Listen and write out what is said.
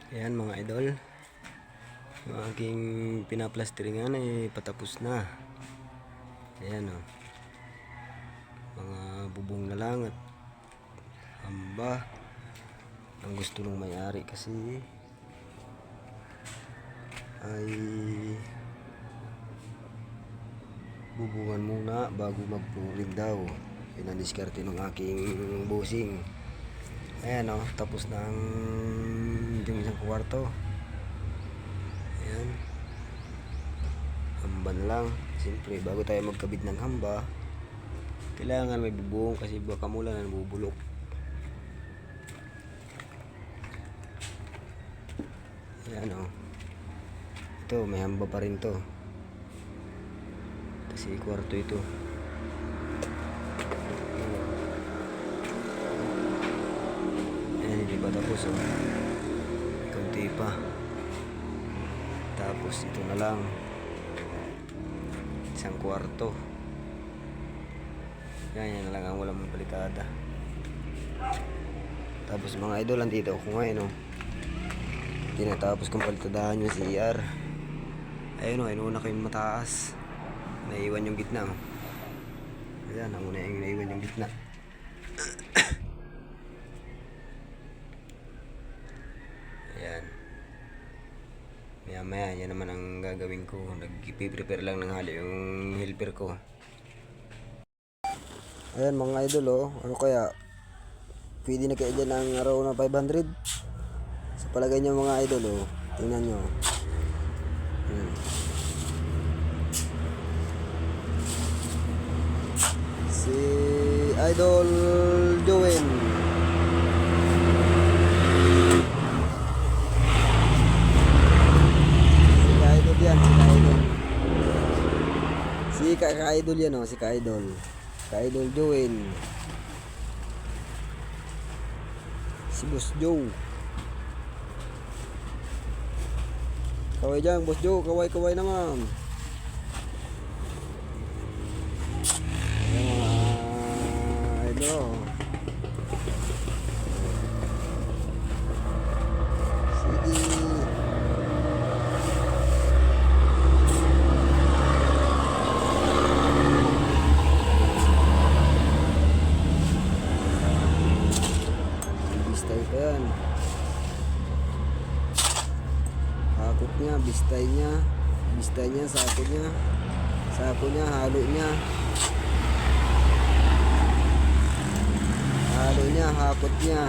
Ayan mga idol, yung aking pinaplasteringan ay patapos na. Ayan o, mga bubong na lang at hamba ang gusto ng may-ari kasi ay bubungan muna bago mag-flooring daw. Yun ang diskarte ng aking bossing. Ayan o, tapos na yung isang kwarto. Ayan, hamba na lang. Siyempre bago tayo magkabit ng hamba, kailangan may bubong kasi baka mula na nabubulok. Ayan o, ito may hamba pa rin to kasi kwarto ito. Ayan, hindi pa tapos o, kunti pa. Tapos ito na lang, isang kwarto. Yan na lang ang walang balikada. Tapos mga idol, andito ako ngayon o, tinatapos kong palitadahan yung CR. Ayun o, inuuna ko yung mataas, naiwan yung gitna o. Ayan, ang una yung naiwan yung gitna. Ayan, maya maya yan naman ang gagawin ko. Nag-prepare lang ng hali yung helper ko. Ayan mga idol o, ano kaya pwede na kaya dyan ang araw na 500 sa palagay nyo mga idol o. Tingnan nyo. Si Idol Joel, si ka-idol yan o, si ka-idol Joel, si Boss Joe. Kaway dyan Boss Joe, kaway naman. Ayan mga idol, sige. Bistay pa yan. Hakot niya, bistay niya, sako niya, halo niya, hakot niya.